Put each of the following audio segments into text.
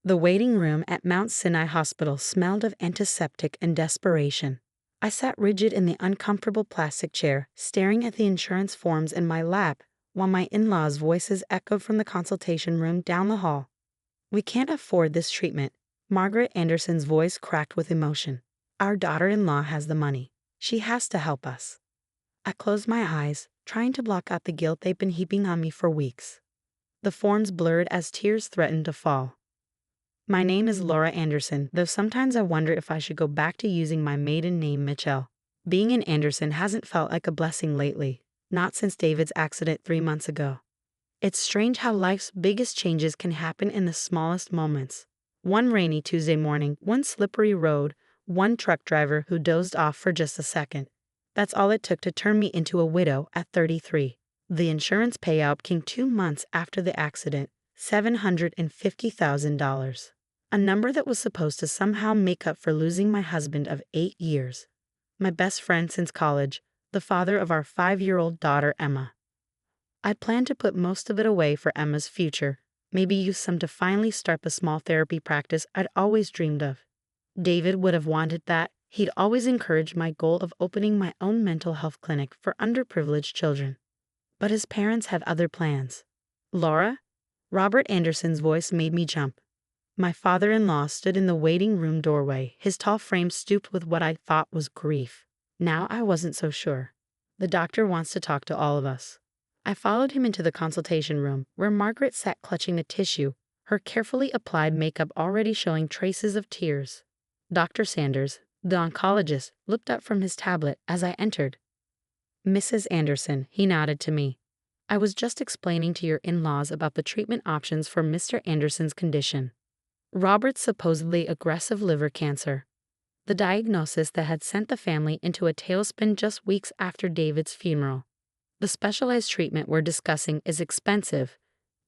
The waiting room at Mount Sinai Hospital smelled of antiseptic and desperation. I sat rigid in the uncomfortable plastic chair, staring at the insurance forms in my lap, while my in-laws' voices echoed from the consultation room down the hall. "We can't afford this treatment." Margaret Anderson's voice cracked with emotion. "Our daughter-in-law has the money. She has to help us." I closed my eyes, trying to block out the guilt they'd been heaping on me for weeks. The forms blurred as tears threatened to fall. "My name is Laura Anderson, though sometimes I wonder if I should go back to using my maiden name, Mitchell. Being an Anderson hasn't felt like a blessing lately, not since David's accident 3 months ago. It's strange how life's biggest changes can happen in the smallest moments. One rainy Tuesday morning, one slippery road, one truck driver who dozed off for just a second. That's all it took to turn me into a widow at 33. The insurance payout came 2 months after the accident, $750,000. A number that was supposed to somehow make up for losing my husband of 8 years. My best friend since college, the father of our 5-year-old daughter Emma. I'd planned to put most of it away for Emma's future, maybe use some to finally start the small therapy practice I'd always dreamed of. David would have wanted that. He'd always encouraged my goal of opening my own mental health clinic for underprivileged children. But his parents had other plans. "Laura?" Robert Anderson's voice made me jump. My father-in-law stood in the waiting room doorway, his tall frame stooped with what I thought was grief. Now I wasn't so sure. "The doctor wants to talk to all of us." I followed him into the consultation room, where Margaret sat clutching a tissue, her carefully applied makeup already showing traces of tears. Dr. Sanders, the oncologist, looked up from his tablet as I entered. "Mrs. Anderson," he nodded to me. "I was just explaining to your in-laws about the treatment options for Mr. Anderson's condition. Robert's supposedly aggressive liver cancer. The diagnosis that had sent the family into a tailspin just weeks after David's funeral. The specialized treatment we're discussing is expensive,"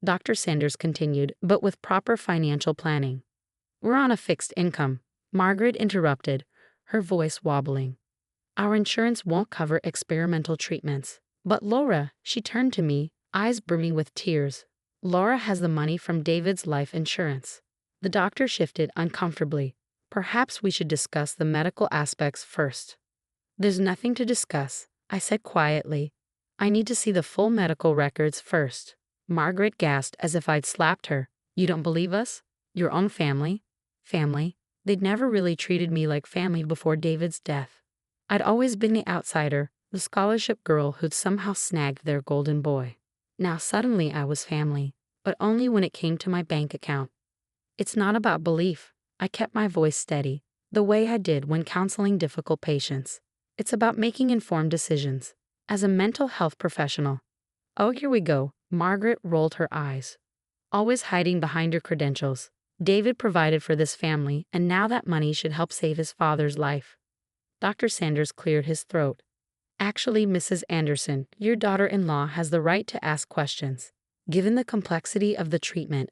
Dr. Sanders continued, "but with proper financial planning." "We're on a fixed income," Margaret interrupted, her voice wobbling. "Our insurance won't cover experimental treatments." "But Laura," she turned to me, eyes brimming with tears. "Laura has the money from David's life insurance." The doctor shifted uncomfortably. "Perhaps we should discuss the medical aspects first." "There's nothing to discuss," I said quietly. "I need to see the full medical records first." Margaret gasped as if I'd slapped her. "You don't believe us? Your own family?" Family? They'd never really treated me like family before David's death. I'd always been the outsider, the scholarship girl who'd somehow snagged their golden boy. Now suddenly I was family, but only when it came to my bank account. "It's not about belief." I kept my voice steady, the way I did when counseling difficult patients. "It's about making informed decisions. As a mental health professional." "Oh, here we go." Margaret rolled her eyes. "Always hiding behind your credentials. David provided for this family, and now that money should help save his father's life." Dr. Sanders cleared his throat. "Actually, Mrs. Anderson, your daughter-in-law has the right to ask questions. Given the complexity of the treatment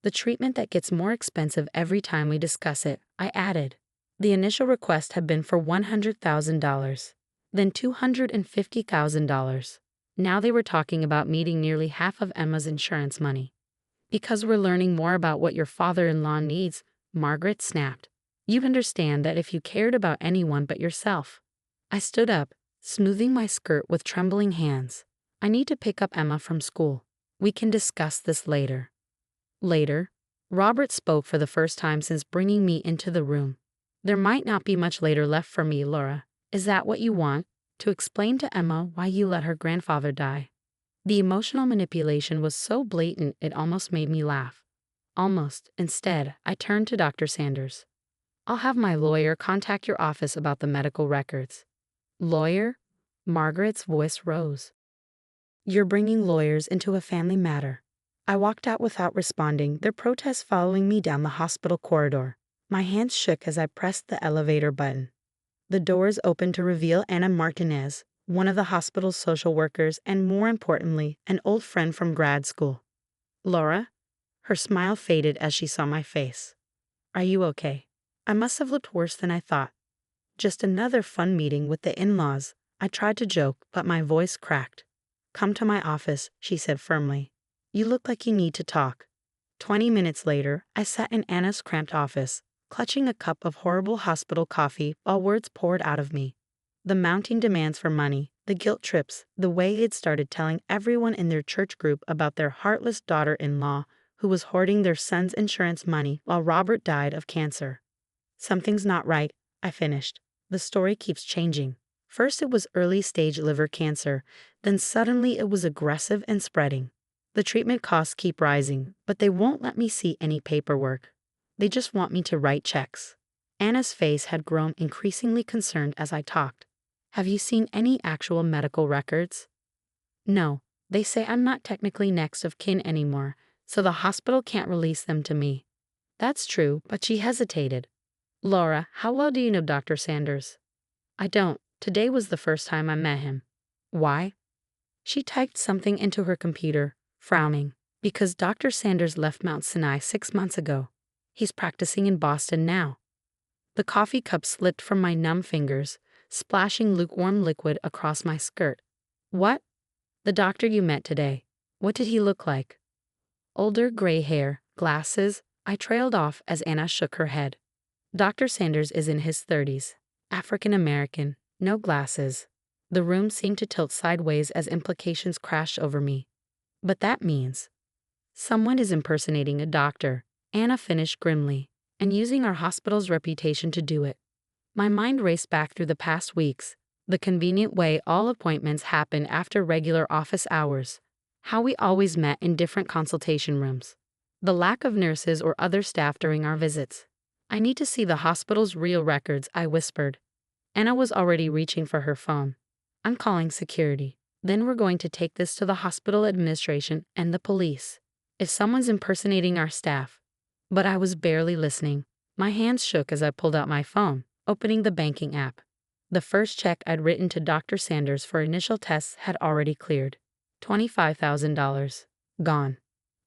that gets more expensive every time we discuss it," I added. The initial request had been for $100,000, then $250,000. Now they were talking about meeting nearly half of Emma's insurance money. "Because we're learning more about what your father-in-law needs," Margaret snapped. "You understand that if you cared about anyone but yourself." I stood up, smoothing my skirt with trembling hands. "I need to pick up Emma from school. We can discuss this later." Later, Robert spoke for the first time since bringing me into the room. "There might not be much later left for me, Laura. Is that what you want? To explain to Emma why you let her grandfather die?" The emotional manipulation was so blatant it almost made me laugh. Almost. Instead, I turned to Dr. Sanders. "I'll have my lawyer contact your office about the medical records." "Lawyer?" Margaret's voice rose. "You're bringing lawyers into a family matter." I walked out without responding, their protests following me down the hospital corridor. My hands shook as I pressed the elevator button. The doors opened to reveal Anna Martinez, one of the hospital's social workers, and more importantly, an old friend from grad school. "Laura?" Her smile faded as she saw my face. "Are you okay?" I must have looked worse than I thought. "Just another fun meeting with the in-laws." I tried to joke, but my voice cracked. "Come to my office," she said firmly. "You look like you need to talk." 20 minutes later, I sat in Anna's cramped office, clutching a cup of horrible hospital coffee while words poured out of me. The mounting demands for money, the guilt trips, the way he'd started telling everyone in their church group about their heartless daughter-in-law who was hoarding their son's insurance money while Robert died of cancer. Something's not right, I finished. The story keeps changing. First it was early-stage liver cancer, then suddenly it was aggressive and spreading. The treatment costs keep rising, but they won't let me see any paperwork. They just want me to write checks. Anna's face had grown increasingly concerned as I talked. Have you seen any actual medical records? No, they say I'm not technically next of kin anymore, so the hospital can't release them to me. That's true, but she hesitated. Laura, how well do you know Dr. Sanders? I don't. Today was the first time I met him. Why? She typed something into her computer, frowning. Because Dr. Sanders left Mount Sinai 6 months ago. He's practicing in Boston now. The coffee cup slipped from my numb fingers, splashing lukewarm liquid across my skirt. What? The doctor you met today. What did he look like? Older, gray hair, glasses. I trailed off as Anna shook her head. Dr. Sanders is in his 30s. African American, no glasses. The room seemed to tilt sideways as implications crashed over me. But that means someone is impersonating a doctor, Anna finished grimly, and using our hospital's reputation to do it. My mind raced back through the past weeks, the convenient way all appointments happened after regular office hours, how we always met in different consultation rooms, the lack of nurses or other staff during our visits. I need to see the hospital's real records, I whispered. Anna was already reaching for her phone. I'm calling security. Then we're going to take this to the hospital administration and the police. If someone's impersonating our staff. But I was barely listening. My hands shook as I pulled out my phone, opening the banking app. The first check I'd written to Dr. Sanders for initial tests had already cleared. $25,000. Gone.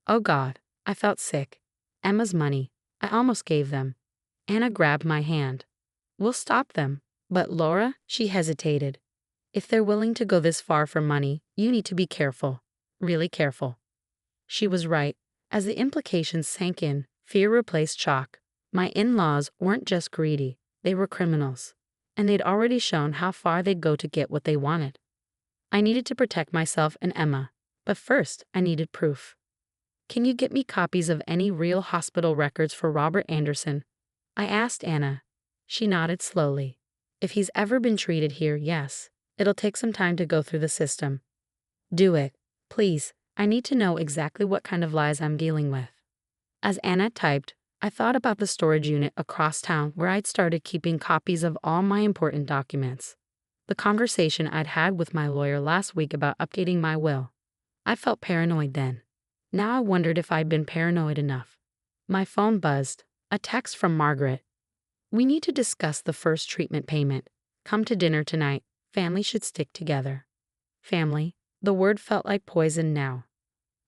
Oh God, I felt sick. Emma's money. I almost gave them. Anna grabbed my hand. We'll stop them. But Laura, she hesitated. If they're willing to go this far for money, you need to be careful. Really careful. She was right. As the implications sank in, fear replaced shock. My in-laws weren't just greedy, they were criminals. And they'd already shown how far they'd go to get what they wanted. I needed to protect myself and Emma, but first I needed proof. Can you get me copies of any real hospital records for Robert Anderson? I asked Anna. She nodded slowly. If he's ever been treated here, yes. It'll take some time to go through the system. Do it. Please, I need to know exactly what kind of lies I'm dealing with. As Anna typed, I thought about the storage unit across town where I'd started keeping copies of all my important documents. The conversation I'd had with my lawyer last week about updating my will. I felt paranoid then. Now I wondered if I'd been paranoid enough. My phone buzzed. A text from Margaret. We need to discuss the first treatment payment. Come to dinner tonight. Family should stick together. Family. The word felt like poison now.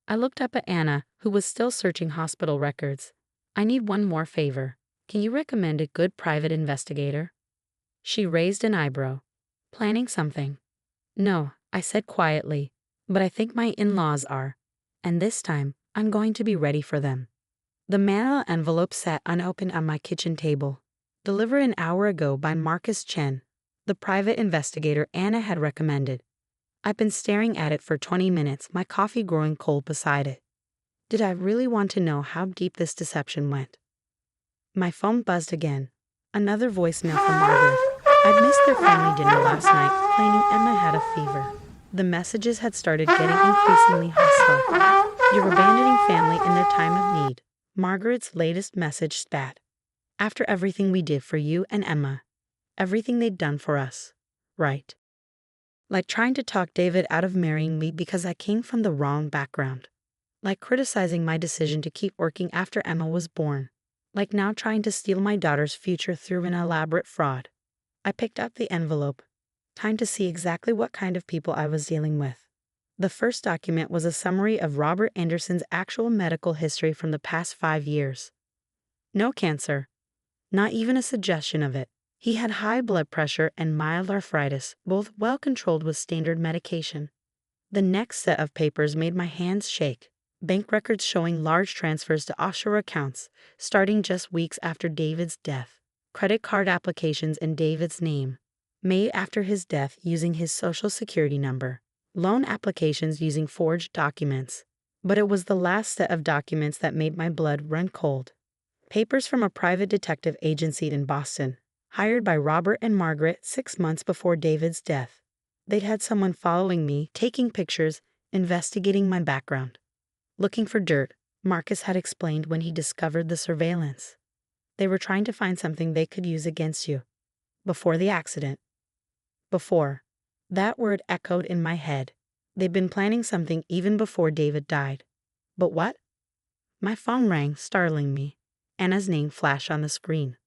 I looked up at Anna, who was still searching hospital records. I need one more favor. Can you recommend a good private investigator? She raised an eyebrow. Planning something? No, I said quietly, but I think my in-laws are. And this time, I'm going to be ready for them. The manila envelope sat unopened on my kitchen table. Delivered an hour ago by Marcus Chen, the private investigator Anna had recommended. I've been staring at it for 20 minutes, my coffee growing cold beside it. Did I really want to know how deep this deception went? My phone buzzed again. Another voicemail from Margaret. I'd missed their family dinner last night, claiming Emma had a fever. The messages had started getting increasingly hostile. You're abandoning family in their time of need. Margaret's latest message spat. After everything we did for you and Emma. Everything they'd done for us. Right. Like trying to talk David out of marrying me because I came from the wrong background. Like criticizing my decision to keep working after Emma was born. Like now trying to steal my daughter's future through an elaborate fraud. I picked up the envelope. Time to see exactly what kind of people I was dealing with. The first document was a summary of Robert Anderson's actual medical history from the past 5 years. No cancer. Not even a suggestion of it. He had high blood pressure and mild arthritis, both well controlled with standard medication. The next set of papers made my hands shake. bank records showing large transfers to offshore accounts, starting just weeks after David's death. Credit card applications in David's name, made after his death using his social security number. Loan applications using forged documents. But it was the last set of documents that made my blood run cold. Papers from a private detective agency in Boston, hired by Robert and Margaret 6 months before David's death. They'd had someone following me, taking pictures, investigating my background. Looking for dirt, Marcus had explained when he discovered the surveillance. They were trying to find something they could use against you. Before the accident. Before. That word echoed in my head. They'd been planning something even before David died. But what? My phone rang, startling me. Anna's name flashed on the screen.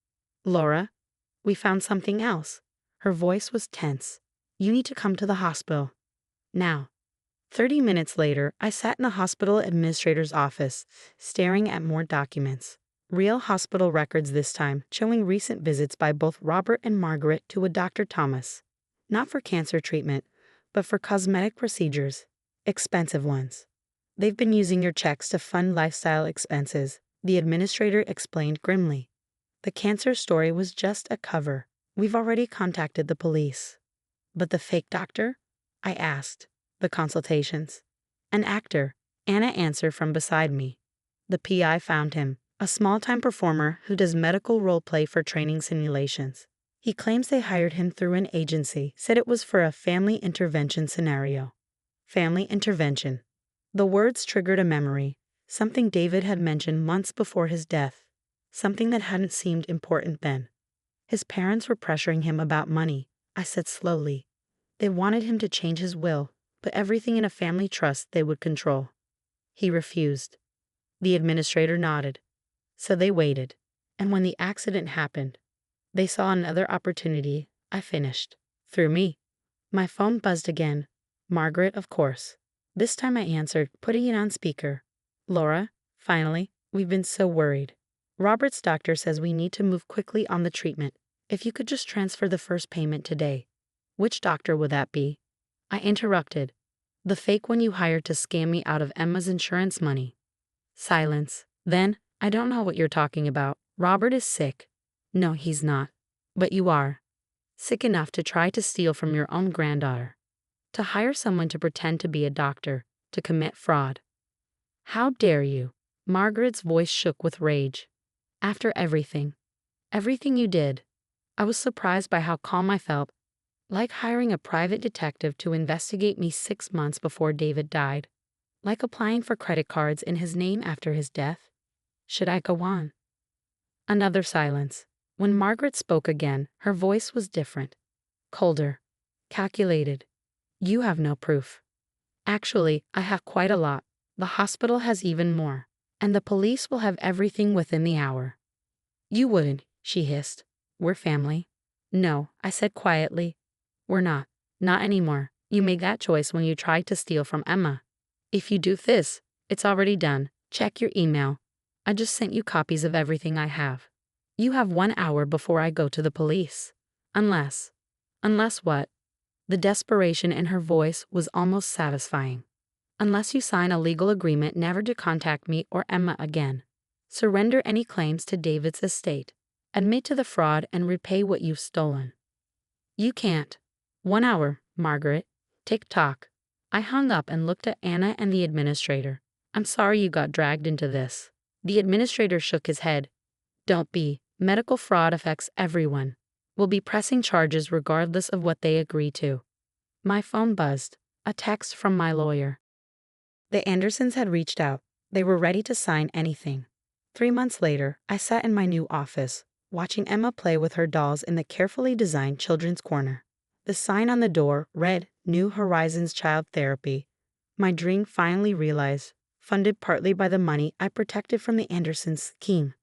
Laura, we found something else. Her voice was tense. You need to come to the hospital. Now. 30 minutes later, I sat in the hospital administrator's office, staring at more documents. Real hospital records this time, showing recent visits by both Robert and Margaret to a Dr. Thomas. Not for cancer treatment, but for cosmetic procedures. Expensive ones. They've been using your checks to fund lifestyle expenses, the administrator explained grimly. The cancer story was just a cover. We've already contacted the police. But the fake doctor? I asked. The consultations. An actor, Anna answered from beside me. The PI found him, a small-time performer who does medical role play for training simulations. He claims they hired him through an agency, said it was for a family intervention scenario. Family intervention. The words triggered a memory, something David had mentioned months before his death, something that hadn't seemed important then. His parents were pressuring him about money, I said slowly. They wanted him to change his will, but everything in a family trust they would control. He refused. The administrator nodded. So they waited, and when the accident happened, they saw another opportunity. I finished. Through me. My phone buzzed again. Margaret, of course. This time I answered, putting it on speaker. Laura, finally, we've been so worried. Robert's doctor says we need to move quickly on the treatment. If you could just transfer the first payment today. Which doctor would that be? I interrupted. The fake one you hired to scam me out of Emma's insurance money. Silence. Then, I don't know what you're talking about. Robert is sick. No, he's not. But you are. Sick enough to try to steal from your own granddaughter. To hire someone to pretend to be a doctor, to commit fraud. How dare you? Margaret's voice shook with rage. After everything you did. I was surprised by how calm I felt, like hiring a private detective to investigate me 6 months before David died, like applying for credit cards in his name after his death. Should I go on? Another silence. When Margaret spoke again, her voice was different, colder, calculated. You have no proof. Actually, I have quite a lot. The hospital has even more, and the police will have everything within the hour. You wouldn't, she hissed. We're family. No, I said quietly. We're not. Not anymore. You made that choice when you tried to steal from Emma. If you do this, it's already done. Check your email. I just sent you copies of everything I have. You have 1 hour before I go to the police. Unless what? The desperation in her voice was almost satisfying. Unless you sign a legal agreement never to contact me or Emma again. Surrender any claims to David's estate. Admit to the fraud and repay what you've stolen. You can't. 1 hour, Margaret. Tick-tock. I hung up and looked at Anna and the administrator. I'm sorry you got dragged into this. The administrator shook his head. Don't be. Medical fraud affects everyone. We'll be pressing charges regardless of what they agree to. My phone buzzed. A text from my lawyer. The Andersons had reached out. They were ready to sign anything. 3 months later, I sat in my new office, watching Emma play with her dolls in the carefully designed children's corner. The sign on the door read, New Horizons Child Therapy. My dream finally realized, funded partly by the money I protected from the Andersons' scheme.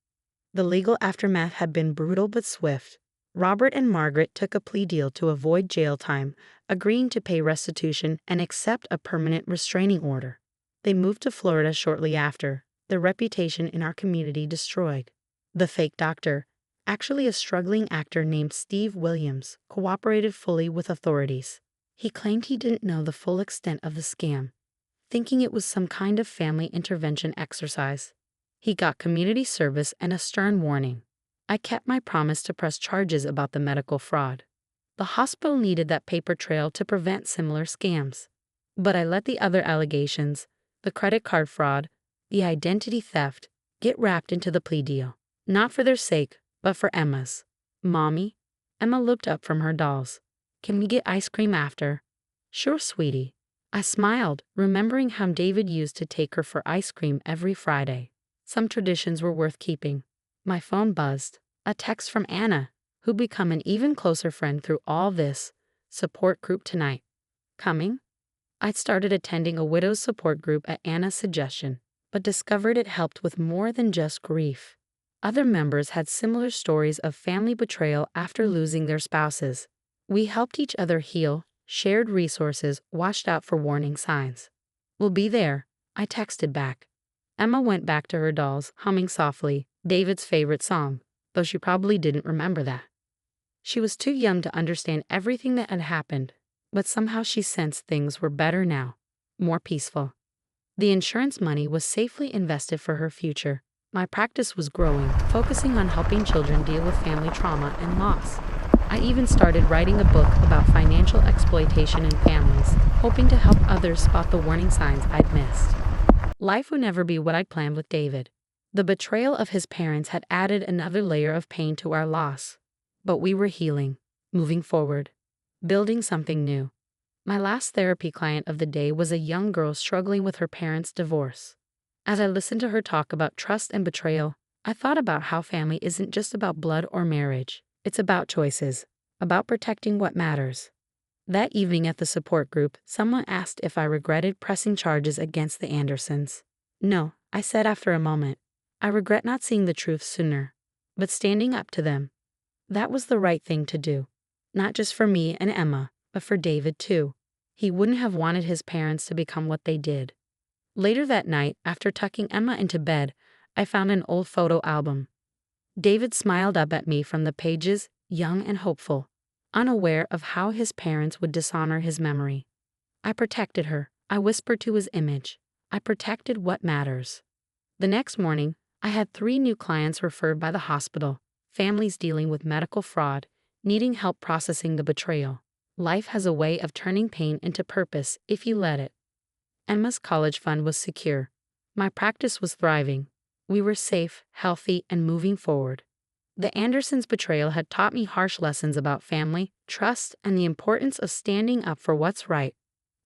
The legal aftermath had been brutal but swift. Robert and Margaret took a plea deal to avoid jail time, agreeing to pay restitution and accept a permanent restraining order. They moved to Florida shortly after, their reputation in our community destroyed. The fake doctor, actually a struggling actor named Steve Williams, cooperated fully with authorities. He claimed he didn't know the full extent of the scam. thinking it was some kind of family intervention exercise. He got community service and a stern warning. I kept my promise to press charges about the medical fraud. The hospital needed that paper trail to prevent similar scams. But I let the other allegations, the credit card fraud, the identity theft, get wrapped into the plea deal. Not for their sake, but for Emma's. Mommy? Emma looked up from her dolls. Can we get ice cream after? Sure, sweetie. I smiled, remembering how David used to take her for ice cream every Friday. Some traditions were worth keeping. My phone buzzed. A text from Anna, who'd become an even closer friend through all this. Support group tonight. Coming? I'd started attending a widow's support group at Anna's suggestion, but discovered it helped with more than just grief. Other members had similar stories of family betrayal after losing their spouses. We helped each other heal, shared resources, watched out for warning signs. We'll be there, I texted back. Emma went back to her dolls, humming softly, David's favorite song, though she probably didn't remember that. She was too young to understand everything that had happened, but somehow she sensed things were better now, more peaceful. The insurance money was safely invested for her future. My practice was growing, focusing on helping children deal with family trauma and loss. I even started writing a book about financial exploitation in families, hoping to help others spot the warning signs I'd missed. Life would never be what I'd planned with David. The betrayal of his parents had added another layer of pain to our loss. But we were healing, moving forward, building something new. My last therapy client of the day was a young girl struggling with her parents' divorce. As I listened to her talk about trust and betrayal, I thought about how family isn't just about blood or marriage. It's about choices, about protecting what matters. That evening at the support group, someone asked if I regretted pressing charges against the Andersons. No, I said after a moment. I regret not seeing the truth sooner, but standing up to them. That was the right thing to do. Not just for me and Emma, but for David too. He wouldn't have wanted his parents to become what they did. Later that night, after tucking Emma into bed, I found an old photo album. David smiled up at me from the pages, young and hopeful, unaware of how his parents would dishonor his memory. I protected her. I whispered to his image. I protected what matters. The next morning, I had 3 new clients referred by the hospital, families dealing with medical fraud, needing help processing the betrayal. Life has a way of turning pain into purpose if you let it. Emma's college fund was secure. My practice was thriving. We were safe, healthy, and moving forward. The Andersons' betrayal had taught me harsh lessons about family, trust, and the importance of standing up for what's right.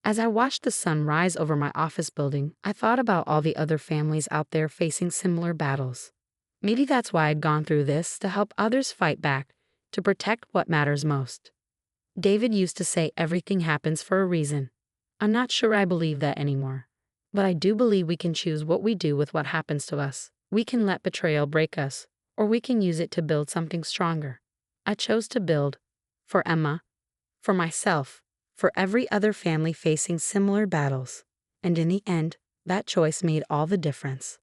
As I watched the sun rise over my office building, I thought about all the other families out there facing similar battles. Maybe that's why I'd gone through this, to help others fight back, to protect what matters most. David used to say everything happens for a reason. I'm not sure I believe that anymore. But I do believe we can choose what we do with what happens to us. We can let betrayal break us, or we can use it to build something stronger. I chose to build. For Emma. For myself. For every other family facing similar battles. And in the end, that choice made all the difference.